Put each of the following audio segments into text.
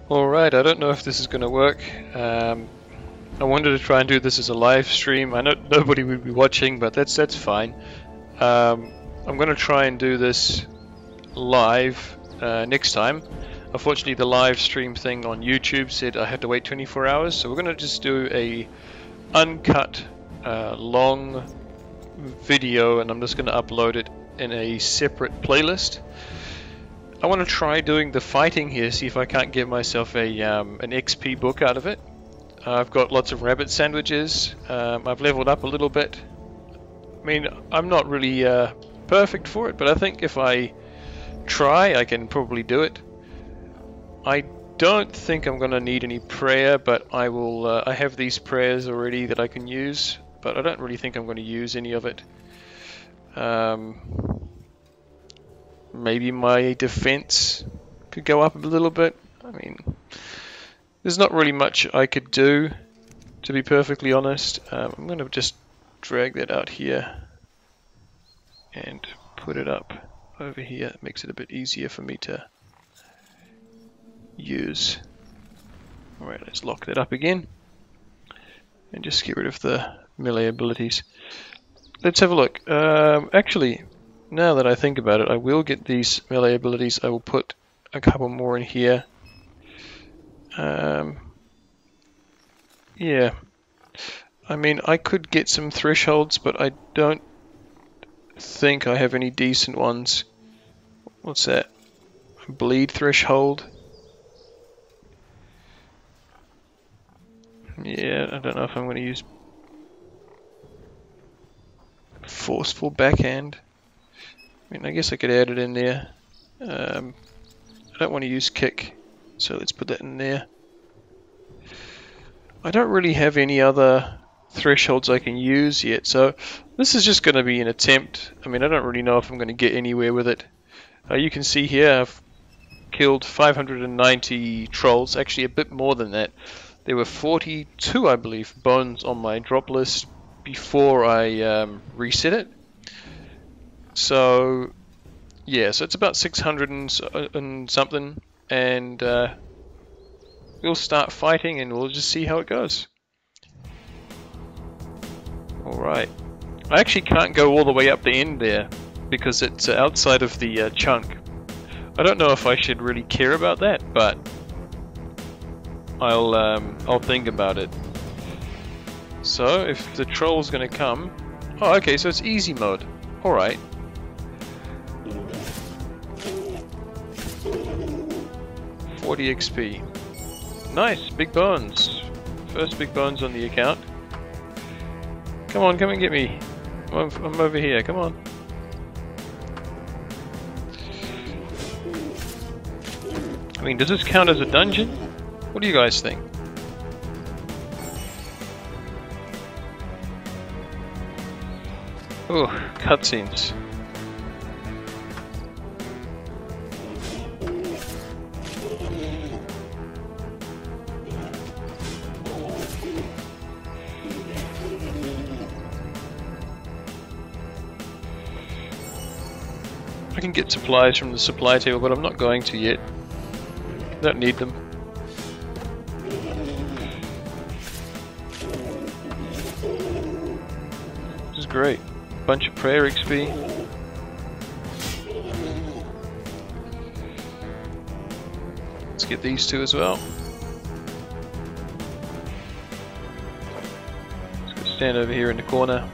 Alright, I don't know if this is going to work. I wanted to try and do this as a live stream. I know nobody would be watching, but that's fine. I'm going to try and do this live next time. Unfortunately, the live stream thing on YouTube said I had to wait 24 hours, so we're going to just do a uncut long video, and I'm just going to upload it in a separate playlist. I want to try doing the fighting here, see if I can't get myself a an XP book out of it. I've got lots of rabbit sandwiches. I've leveled up a little bit. I mean, I'm not really perfect for it, but I think if I try, I can probably do it. I don't think I'm going to need any prayer, but I will. I have these prayers already that I can use, but I don't really think I'm going to use any of it. Maybe my defense could go up a little bit. I mean, there's not really much I could do, to be perfectly honest. I'm going to just drag that out here and put it up over here. It makes it a bit easier for me to use. Alright, let's lock that up again and just get rid of the melee abilities. Let's have a look. Actually, now that I think about it, I will get these melee abilities. I will put a couple more in here. Yeah, I mean, I could get some thresholds, but I don't think I have any decent ones. What's that? Bleed threshold. Yeah, I don't know if I'm going to use forceful backhand. I mean, I guess I could add it in there. I don't want to use kick, so let's put that in there. I don't really have any other thresholds I can use yet, so this is just going to be an attempt. I mean, I don't really know if I'm going to get anywhere with it. You can see here I've killed 590 trolls, actually a bit more than that. There were 42, I believe, bones on my drop list before I reset it. So, yeah, so it's about 600 and something, and we'll start fighting and we'll just see how it goes. Alright. I actually can't go all the way up the end there because it's outside of the chunk. I don't know if I should really care about that, but I'll think about it. So if the troll's gonna come, oh okay, so it's easy mode. Alright. $40 XP. Nice, big bones. First big bones on the account. Come on, come and get me. I'm over here, come on. I mean, does this count as a dungeon? What do you guys think? Oh, cutscenes. I can get supplies from the supply table, but I'm not going to yet. Don't need them. This is great. Bunch of prayer XP. Let's get these two as well. Let's go stand over here in the corner.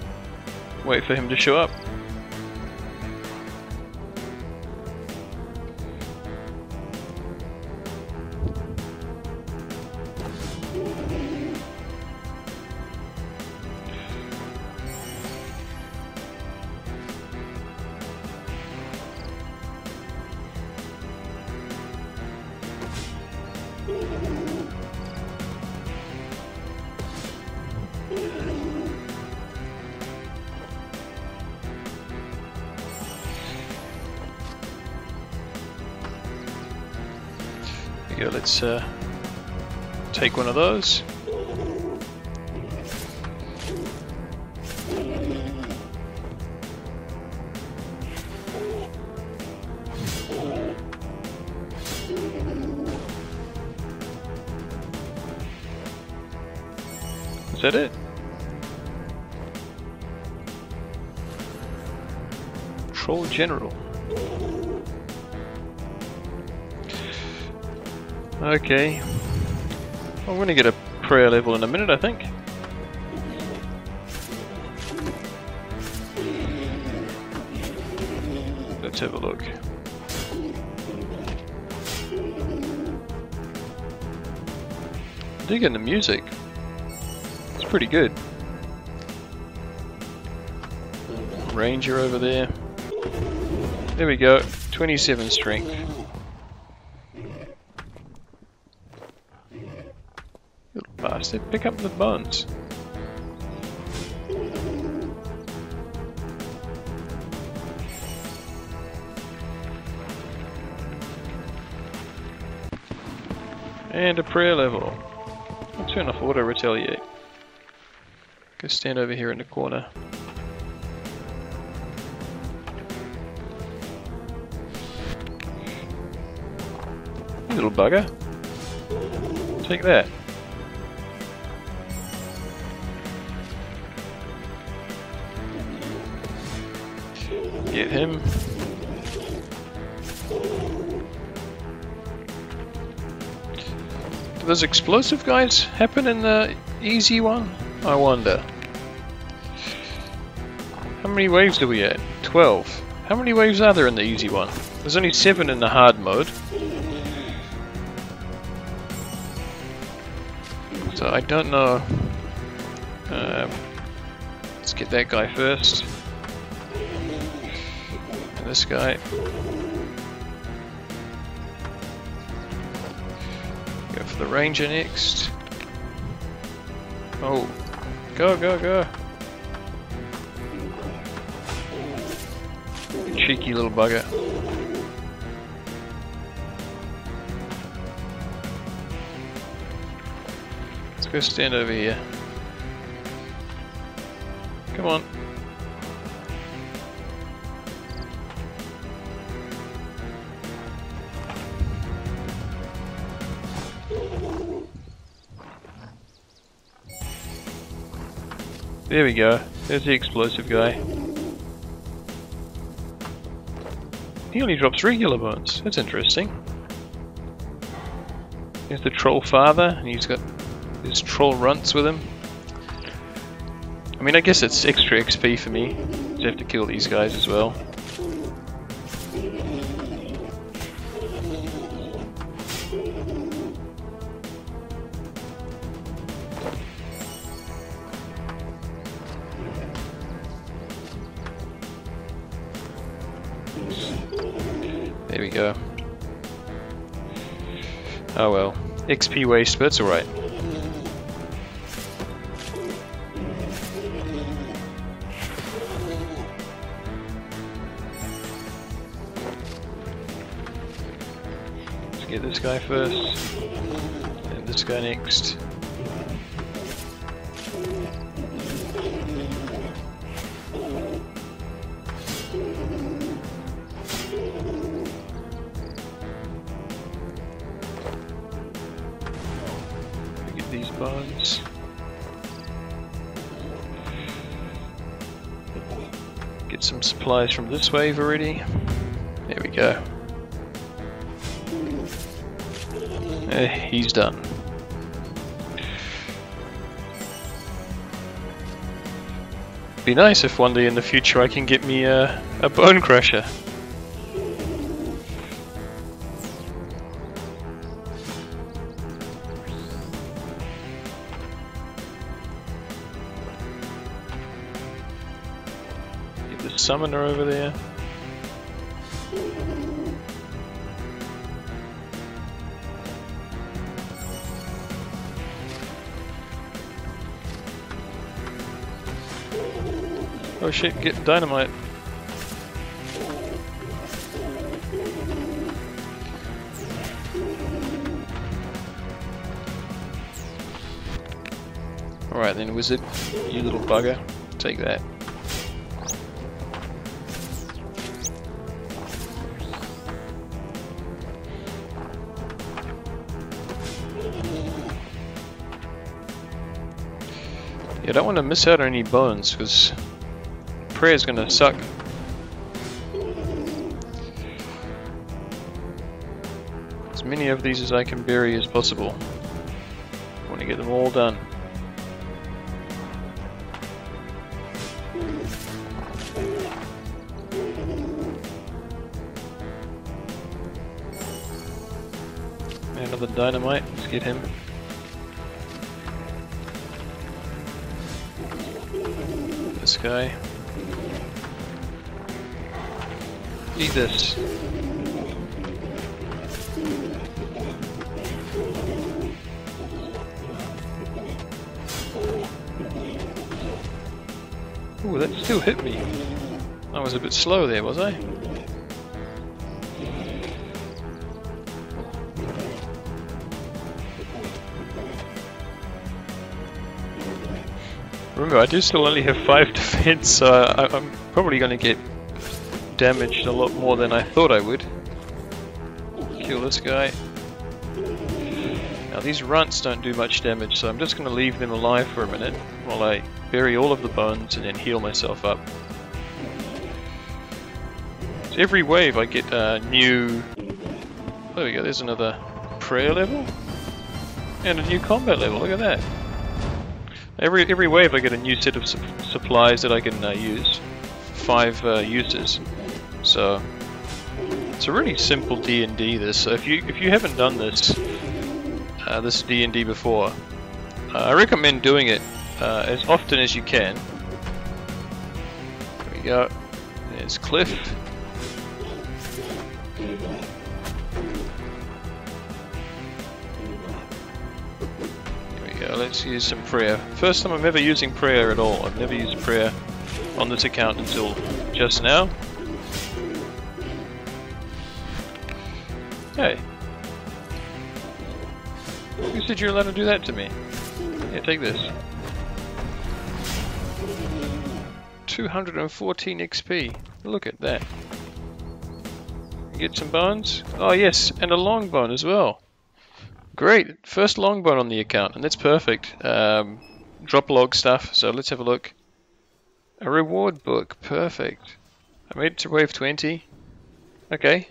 Wait for him to show up. There you go, let's take one of those. that it? Troll General. Okay. I'm gonna get a prayer level in a minute, I think. Let's have a look. I'm digging the music. It's pretty good. Ranger over there. There we go. 27 strength. Little bastard, pick up the bones. And a prayer level. I'll turn off auto retaliate. Go stand over here in the corner. You little bugger. Take that. Get him. Do those explosive guys happen in the easy one? I wonder. How many waves do we add? 12. How many waves are there in the easy one? There's only 7 in the hard mode. So I don't know. Let's get that guy first. And this guy. Go for the ranger next. Oh. Go, go, go. You cheeky little bugger. Let's go stand over here. Come on. There we go. There's the explosive guy. He only drops regular bones. That's interesting. There's the troll father, and he's got his troll runts with him. I mean, I guess it's extra XP for me to have to kill these guys as well. There we go. Oh well. XP waste, but it's alright. Let's get this guy first. And this guy next. These bones. Get some supplies from this wave already. There we go. He's done. Be nice if one day in the future I can get me a bone crusher. Summoner over there. Oh shit, get dynamite. Alright then, wizard, you little bugger, take that. Yeah, I don't want to miss out on any bones because prayer's gonna suck. As many of these as I can bury as possible. I want to get them all done. Another dynamite, let's get him. This guy. Eat this. Ooh, that still hit me. I was a bit slow there, was I? Remember, I do still only have 5 defense, so I'm probably going to get damaged a lot more than I thought I would. Kill this guy. Now these runts don't do much damage, so I'm just going to leave them alive for a minute while I bury all of the bones and then heal myself up. So every wave I get a new... There we go, there's another prayer level. And a new combat level, look at that. Every wave I get a new set of supplies that I can use. 5 uses. So it's a really simple D&D this. So if you haven't done this this D&D before, I recommend doing it as often as you can. There we go. There's Cliff. Let's use some prayer. First time I'm ever using prayer at all. I've never used prayer on this account until just now. Hey. Who said you're allowed to do that to me? Yeah, take this. 214 XP. Look at that. Get some bones? Oh yes, and a long bone as well. Great, first long bone on the account, and that's perfect. Drop log stuff, so let's have a look. A reward book, perfect. I made it to wave 20. Okay.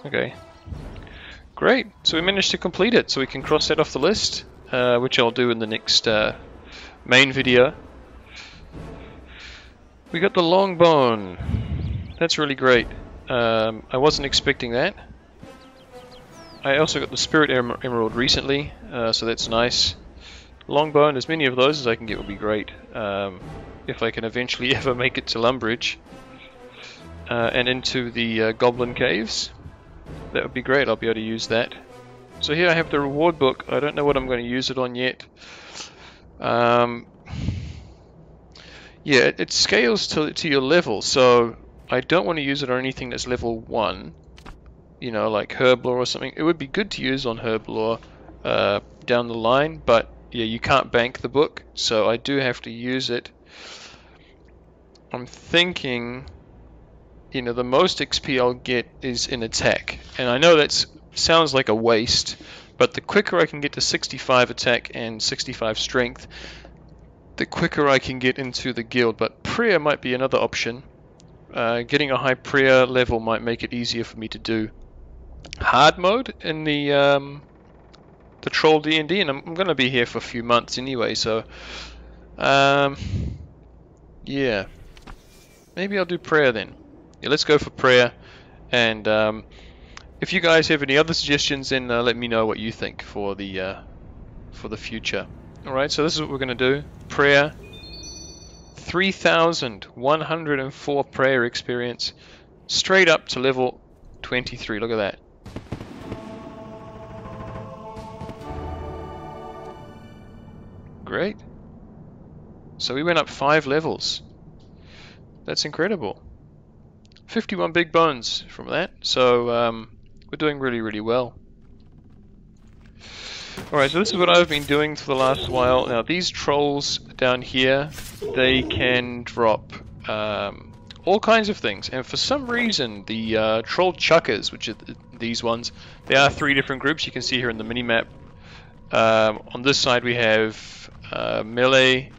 Okay. Great, so we managed to complete it, so we can cross that off the list, which I'll do in the next main video. We got the long bone. That's really great. I wasn't expecting that. I also got the spirit emerald recently, so that's nice. Long bone, as many of those as I can get would be great. If I can eventually ever make it to Lumbridge and into the goblin caves. That would be great, I'll be able to use that. So here I have the reward book. I don't know what I'm going to use it on yet. Yeah, it scales to your level, so I don't want to use it on anything that's level 1. You know, like Herblore or something. It would be good to use on Herblore down the line, but yeah, you can't bank the book, so I do have to use it. I'm thinking... You know, the most XP I'll get is in attack. And I know that sounds like a waste, but the quicker I can get to 65 attack and 65 strength, the quicker I can get into the guild. But prayer might be another option. Getting a high prayer level might make it easier for me to do hard mode in the troll D&D, and I'm going to be here for a few months anyway, so yeah, maybe I'll do prayer then. Yeah, let's go for prayer, and if you guys have any other suggestions, then let me know what you think for the future. Alright, so this is what we're going to do. Prayer. 3,104 prayer experience. Straight up to level 23. Look at that. Great. So we went up 5 levels. That's incredible. 51 big bones from that, so we're doing really, really well. Alright, so this is what I've been doing for the last while. Now these trolls down here, they can drop all kinds of things, and for some reason the troll chuckers, which are these ones, they are 3 different groups. You can see here in the mini-map. On this side we have melee,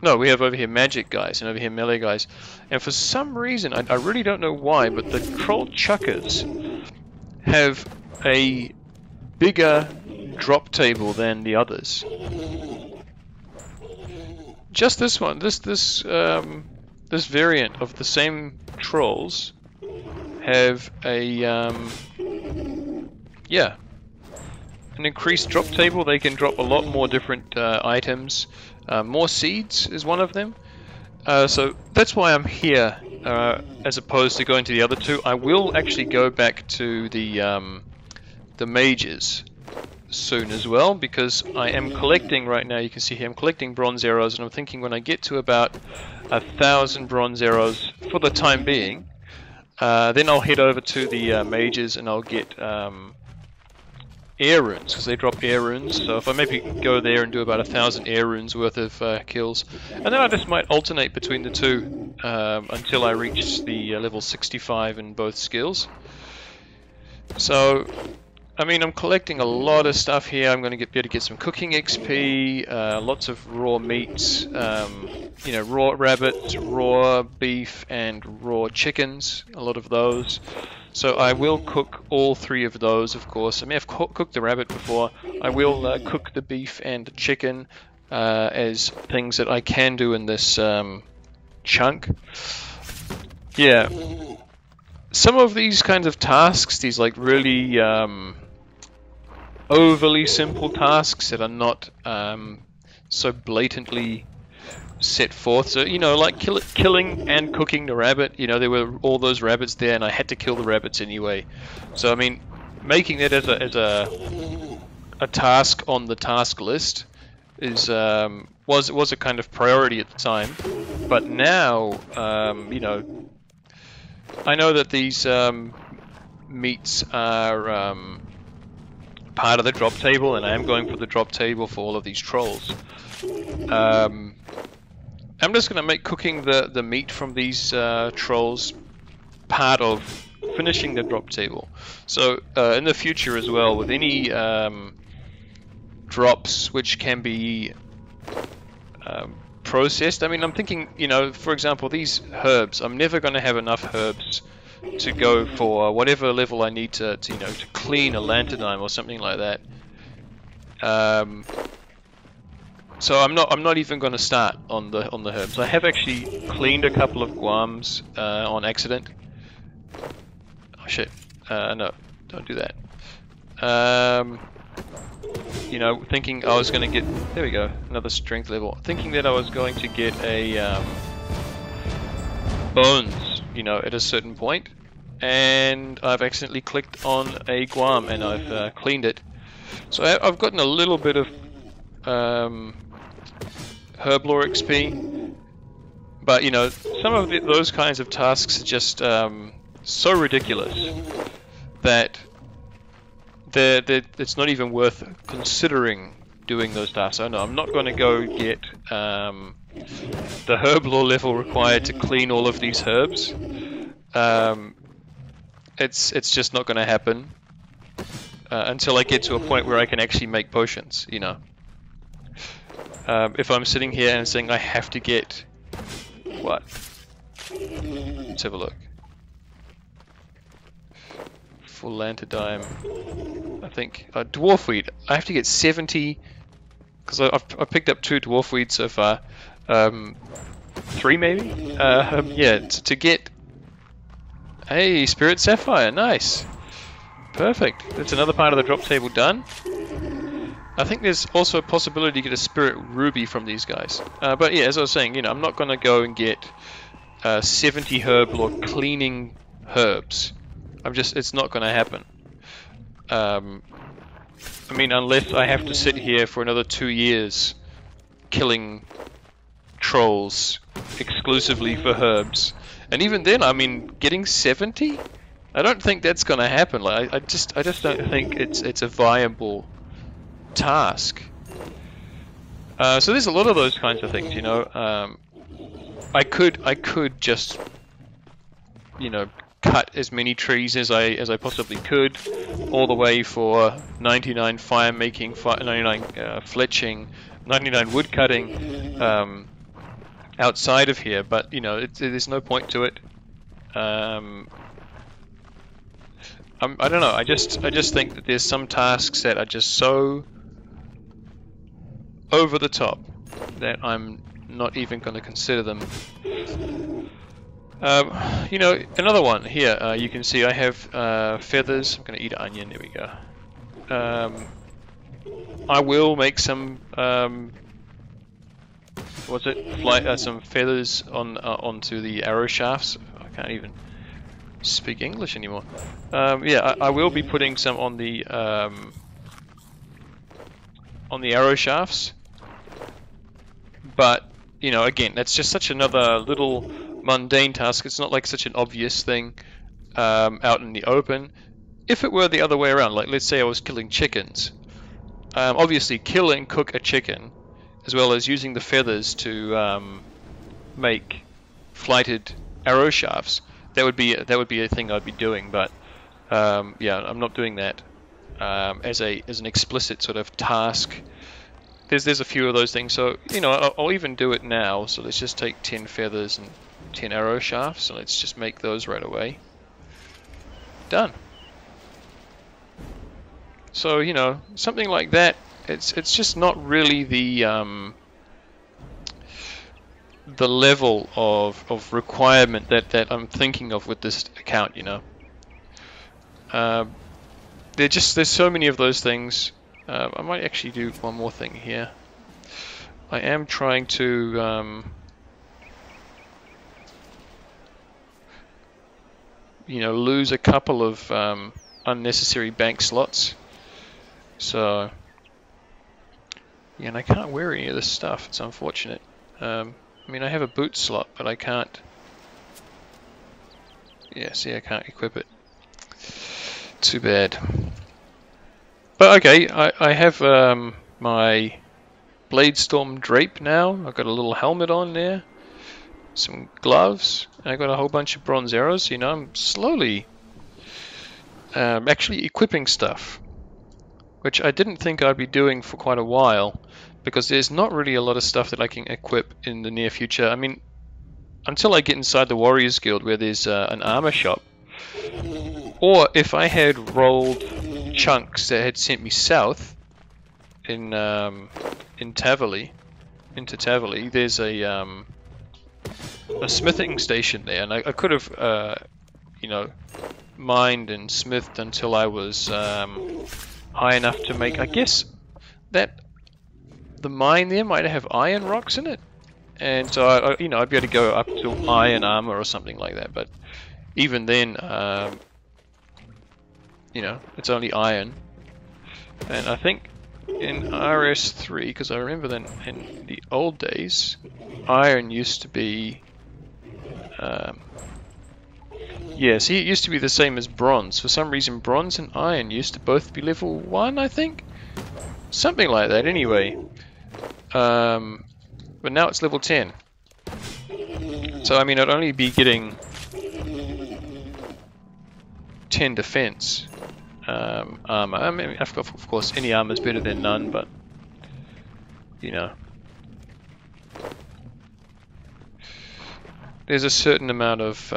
no, we have over here magic guys and over here melee guys, and for some reason, I really don't know why, but the troll chuckers have a bigger drop table than the others. Just this one, this variant of the same trolls have a yeah, an increased drop table. They can drop a lot more different items. More seeds is one of them. So that's why I'm here, as opposed to going to the other 2. I will actually go back to the mages soon as well, because I am collecting right now. You can see here I'm collecting bronze arrows, and I'm thinking when I get to about 1,000 bronze arrows for the time being, then I'll head over to the mages and I'll get air runes, because they drop air runes. So if I maybe go there and do about 1,000 air runes worth of kills, and then I just might alternate between the 2 until I reach the level 65 in both skills. So I mean, I'm collecting a lot of stuff here. I'm going to be able to get some cooking XP, lots of raw meats, you know, raw rabbits, raw beef, and raw chickens, a lot of those. So I will cook all 3 of those, of course. I may have cooked the rabbit before. I will cook the beef and the chicken as things that I can do in this chunk. Yeah. Some of these kinds of tasks, these like really overly simple tasks that are not so blatantly set forth. So, you know, like killing and cooking the rabbit, you know, there were all those rabbits there and I had to kill the rabbits anyway. So, I mean, making it as a task on the task list is was a kind of priority at the time. But now, you know, I know that these meats are part of the drop table, and I am going for the drop table for all of these trolls. I'm just going to make cooking the meat from these trolls part of finishing the drop table. So in the future as well, with any drops which can be processed, I mean, I'm thinking, you know, for example, these herbs, I'm never going to have enough herbs to go for whatever level I need to you know, to clean a lanternine or something like that. So I'm not even going to start on the herbs. I have actually cleaned a couple of guams on accident. Oh shit! No, don't do that. You know, thinking I was going to get, there we go, another strength level. Thinking that I was going to get a bones, you know, at a certain point, and I've accidentally clicked on a guam and I've cleaned it. So I've gotten a little bit of herb lore XP, but you know, some of those kinds of tasks are just so ridiculous that it's not even worth considering doing those tasks. So no, I'm not going to go get the herb lore level required to clean all of these herbs. It's just not going to happen until I get to a point where I can actually make potions, you know. If I'm sitting here and saying I have to get what? Let's have a look. Full lanternine. I think dwarf weed. I have to get 70 because I've picked up 2 dwarf weeds so far. 3 maybe. Yeah, to get. Hey, spirit sapphire, nice, perfect. That's another part of the drop table done. I think there's also a possibility to get a spirit ruby from these guys. But yeah, as I was saying, you know, I'm not going to go and get 70 herb lore cleaning herbs. It's not going to happen. I mean, unless I have to sit here for another 2 years killing trolls exclusively for herbs. And even then, I mean, getting 70? I don't think that's going to happen. Like, I just don't think it's a viable task. So there's a lot of those kinds of things, you know. I could just, you know, cut as many trees as I possibly could, all the way for 99 fire making, 99 fletching, 99 wood cutting outside of here. But you know, there's no point to it. I don't know. I just think that there's some tasks that are just so over the top that I'm not even going to consider them. You know, another one here. You can see I have feathers. I'm going to eat an onion. There we go. I will make some. What's it? Some feathers onto the arrow shafts. I can't even speak English anymore. Yeah, I will be putting some on the arrow shafts. But you know, again, that's just such another little mundane task. It's not like such an obvious thing out in the open. If it were the other way around, like let's say I was killing chickens, obviously kill and cook a chicken, as well as using the feathers to make flighted arrow shafts, that would be a thing I'd be doing. But yeah, I'm not doing that as an explicit sort of task. There's a few of those things, so you know, I'll even do it now. So let's just take 10 feathers and 10 arrow shafts, and let's just make those right away. Done. So you know, something like that. It's just not really the level of requirement that I'm thinking of with this account. You know, there's so many of those things. I might actually do one more thing here. I am trying to you know, lose a couple of unnecessary bank slots. So yeah, and I can't wear any of this stuff. It's unfortunate. I mean, I have a boot slot, but I can't. Yeah, see, I can't equip it. Too bad. But okay, I have my Bladestorm drape now. I've got a little helmet on there, some gloves, and I got a whole bunch of bronze arrows. You know, I'm slowly actually equipping stuff, which I didn't think I'd be doing for quite a while, because there's not really a lot of stuff that I can equip in the near future. I mean, until I get inside the Warriors Guild where there's an armor shop, or if I had rolled chunks that had sent me south in Tavali, into Tavali, there's a smithing station there, and I could have you know, mined and smithed until I was high enough to make, I guess that the mine there might have iron rocks in it, and so you know, I'd be able to go up to iron armor or something like that. But even then, you know, it's only iron. And I think in RS3, because I remember then in the old days, iron used to be yeah, see, it used to be the same as bronze. For some reason, bronze and iron used to both be level 1, I think? Something like that, anyway. But now it's level 10. So, I mean, I'd only be getting 10 defense armor. I mean, of course, any armor is better than none, but, you know. There's a certain amount of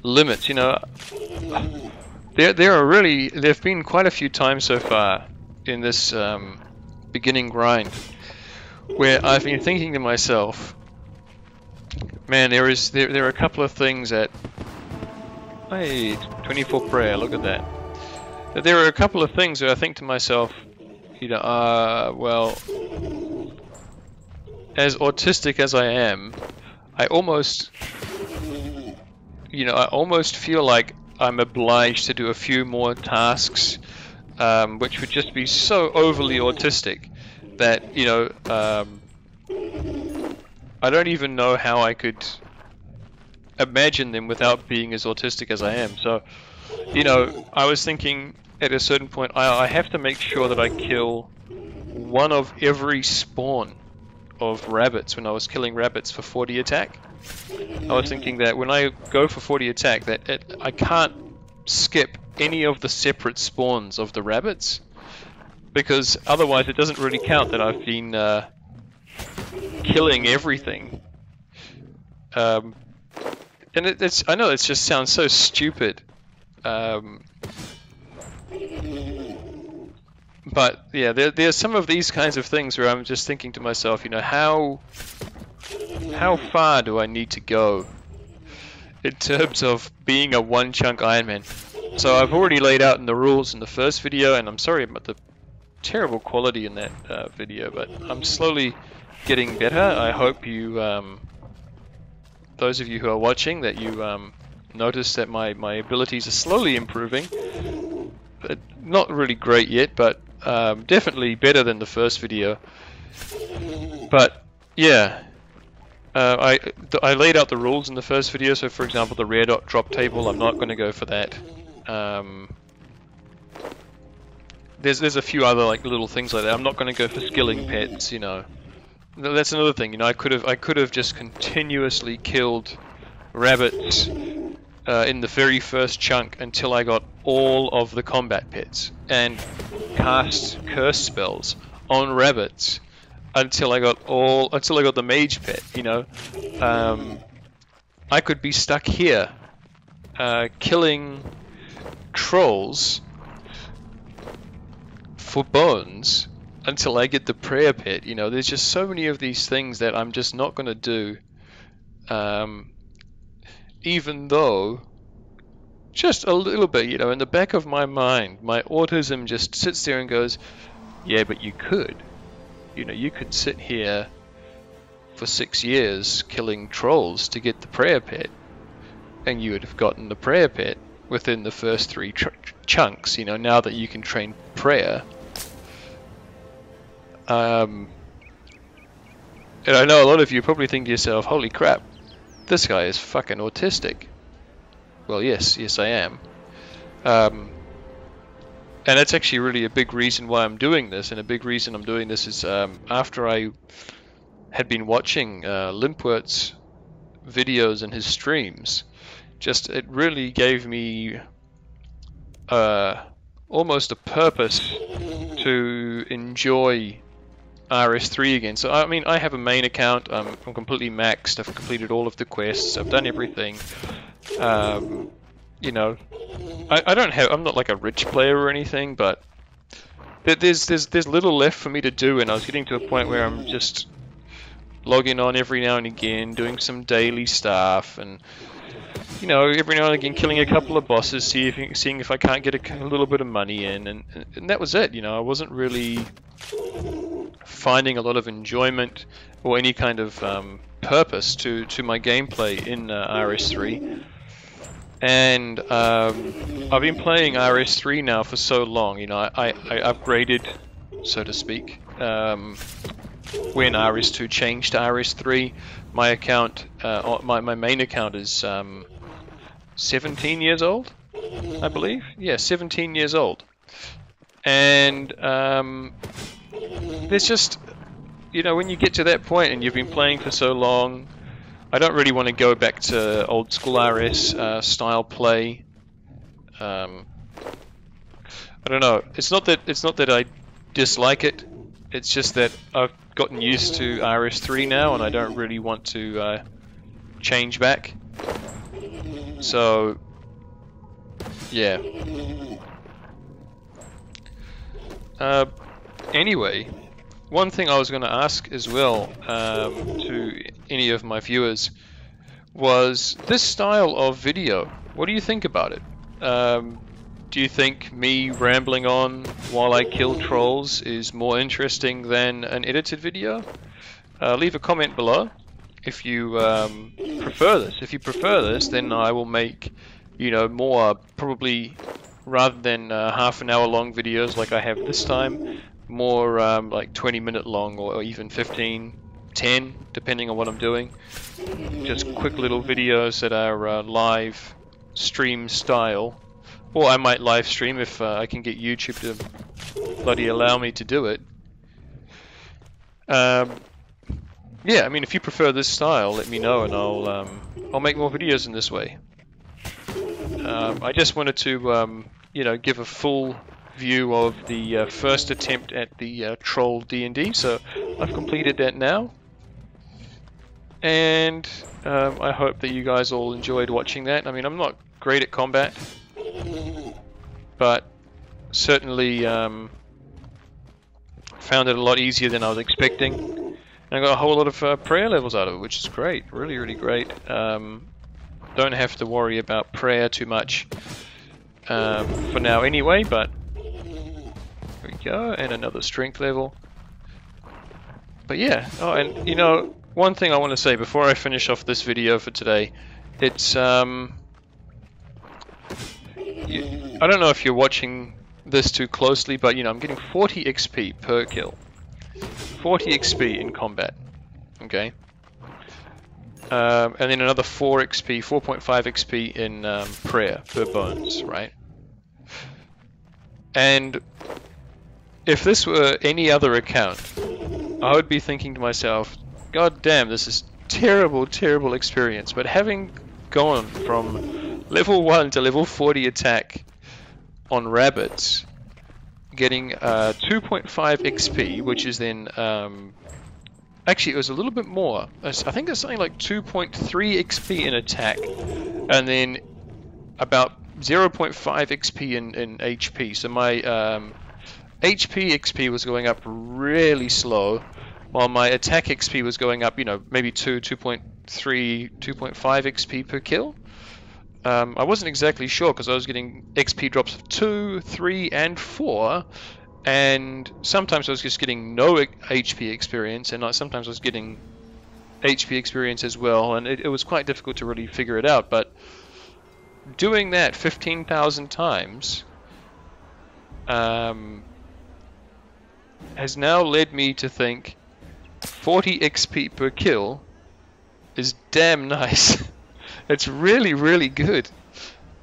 limits, you know. There've been quite a few times so far in this beginning grind where I've been thinking to myself, man, there are a couple of things that, hey, 24 prayer, look at that. But there are a couple of things that I think to myself, you know, well, as autistic as I am, I almost feel like I'm obliged to do a few more tasks, which would just be so overly autistic that, you know, I don't even know how I could imagine them without being as autistic as I am. So, you know, I was thinking at a certain point, I have to make sure that I kill one of every spawn of rabbits when I was killing rabbits for 40 attack. I was thinking that when I go for 40 attack, that I can't skip any of the separate spawns of the rabbits, because otherwise it doesn't really count that I've been killing everything. And I know it just sounds so stupid. But yeah, there's some of these kinds of things where I'm just thinking to myself, you know, how far do I need to go in terms of being a one chunk Iron Man? So I've already laid out in the rules in the first video, and I'm sorry about the terrible quality in that video, but I'm slowly getting better. I hope you, those of you who are watching, that you notice that my abilities are slowly improving. But not really great yet, but definitely better than the first video. But yeah, I laid out the rules in the first video. So for example, the rare dot drop table, I'm not going to go for that. There's a few other like little things like that. I'm not going to go for skilling pets, you know. That's another thing, you know. I could have just continuously killed rabbits in the very first chunk until I got all of the combat pets, and cast curse spells on rabbits until I got the mage pet, you know. I could be stuck here killing trolls for bones until I get the prayer pet, you know. There's just so many of these things that I'm just not going to do, even though just a little bit, you know, in the back of my mind, my autism just sits there and goes, yeah, but you could, you know, you could sit here for 6 years killing trolls to get the prayer pet, and you would have gotten the prayer pet within the first 3 chunks, you know, now that you can train prayer. And I know a lot of you probably think to yourself, holy crap, this guy is fucking autistic. Well, yes, I am. And that's actually really a big reason why I'm doing this, and a big reason I'm doing this is after I had been watching Limpwert's videos and his streams, just it really gave me almost a purpose to enjoy RS3 again. So I mean, I have a main account. I'm completely maxed. I've completed all of the quests. I've done everything. You know, I'm not like a rich player or anything, but there's little left for me to do, and I was getting to a point where I'm just logging on every now and again, doing some daily stuff, and you know, every now and again killing a couple of bosses, seeing if I can't get a little bit of money in, and that was it. You know, I wasn't really finding a lot of enjoyment or any kind of purpose to my gameplay in RS3. And I've been playing RS3 now for so long, you know, I upgraded, so to speak, when RS2 changed to RS3. My account, my main account is 17 years old, I believe. Yeah, 17 years old. And there's just, you know, when you get to that point and you've been playing for so long, I don't really want to go back to old school RS style play. I don't know. It's not that I dislike it. It's just that I've gotten used to RS3 now, and I don't really want to change back. So, yeah. Anyway, one thing I was going to ask as well to any of my viewers was this style of video. What do you think about it? Do you think me rambling on while I kill trolls is more interesting than an edited video? Leave a comment below if you prefer this. If you prefer this, then I will make, you know, more, probably rather than half an hour long videos like I have this time, more like 20-minute long, or even 15, 10, depending on what I'm doing. Just quick little videos that are live stream style. or I might live stream if I can get YouTube to bloody allow me to do it. Yeah, I mean, if you prefer this style, let me know, and I'll make more videos in this way. I just wanted to, you know, give a full view of the first attempt at the troll D&D. So I've completed that now, and I hope that you guys all enjoyed watching that. I mean, I'm not great at combat, but certainly found it a lot easier than I was expecting. And I got a whole lot of prayer levels out of it, which is great, really, really great. Don't have to worry about prayer too much for now anyway, but there we go, and another strength level. But yeah, oh, and you know, one thing I want to say before I finish off this video for today, it's I don't know if you're watching this too closely, but you know, I'm getting 40 XP per kill. 40 XP in combat, okay? And then another 4 XP, 4.5 XP in prayer per bones, right? And if this were any other account, I would be thinking to myself, God damn, this is terrible, terrible experience. But having gone from level 1 to level 40 attack on rabbits, getting 2.5 XP, which is then actually it was a little bit more. I think it's something like 2.3 XP in attack, and then about 0.5 XP in HP. So my HP XP was going up really slow, while my attack XP was going up, you know, maybe 2.3, 2.5 XP per kill. I wasn't exactly sure because I was getting XP drops of 2, 3, and 4, and sometimes I was just getting no HP experience, and sometimes I was getting HP experience as well, and it was quite difficult to really figure it out. But doing that 15,000 times has now led me to think 40 XP per kill is damn nice. It's really, really good.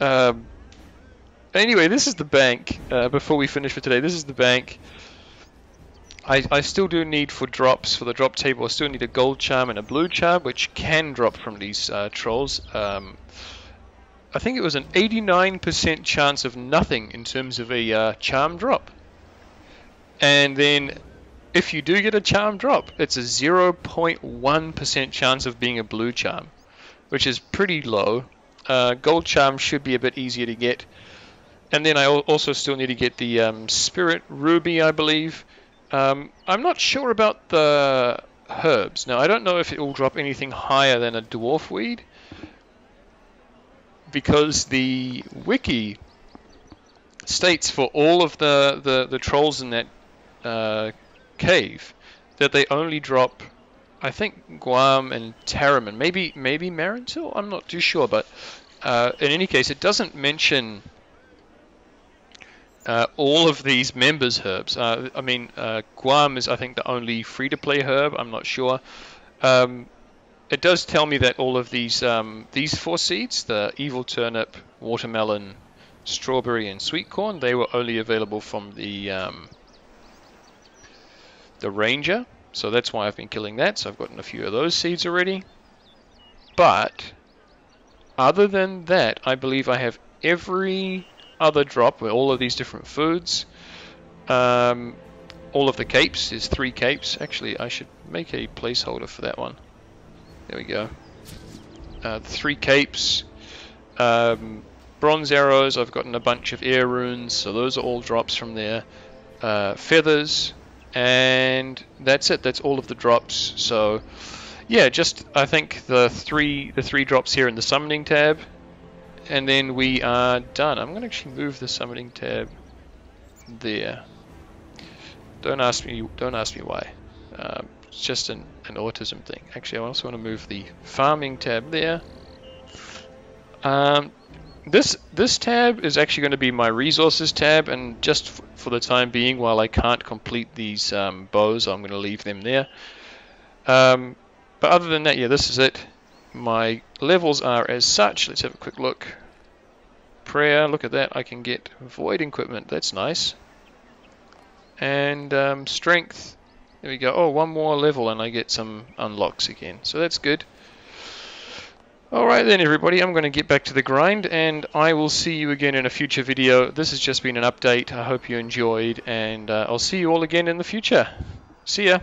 Anyway, this is the bank. Before we finish for today, this is the bank. I still do need for drops, for the drop table, I still need a gold charm and a blue charm, which can drop from these trolls. I think it was an 89% chance of nothing in terms of a charm drop. And then if you do get a charm drop, it's a 0.1% chance of being a blue charm, which is pretty low. Gold charm should be a bit easier to get. And then I also still need to get the spirit ruby, I believe. I'm not sure about the herbs. Now, I don't know if it will drop anything higher than a dwarf weed, because the wiki states for all of the trolls in that cave that they only drop, I think, Guam and Tarim, and maybe Marantil. I'm not too sure, but in any case, it doesn't mention all of these members' herbs. I mean, Guam is, I think, the only free-to-play herb. I'm not sure. It does tell me that all of these 4 seeds, the evil turnip, watermelon, strawberry, and sweet corn, they were only available from the ranger. So that's why I've been killing that. So I've gotten a few of those seeds already. But other than that, I believe I have every other drop with all of these different foods. All of the capes, there's 3 capes. Actually, I should make a placeholder for that one. There we go. 3 capes. Bronze arrows, I've gotten a bunch of air runes, so those are all drops from there. Feathers, and that's it. That's all of the drops. So yeah, just I think the three drops here in the summoning tab, and then we are done. I'm going to actually move the summoning tab there. Don't ask me why. It's just an autism thing. Actually, I also want to move the farming tab there. This tab is actually going to be my resources tab, and just for the time being, while I can't complete these bows, I'm going to leave them there. But other than that, yeah, this is it. My levels are as such. Let's have a quick look. prayer. Look at that. I can get void equipment. That's nice. And strength. There we go. Oh, one more level and I get some unlocks again. So that's good. Alright then everybody, I'm going to get back to the grind and I will see you again in a future video. This has just been an update. I hope you enjoyed and I'll see you all again in the future. See ya.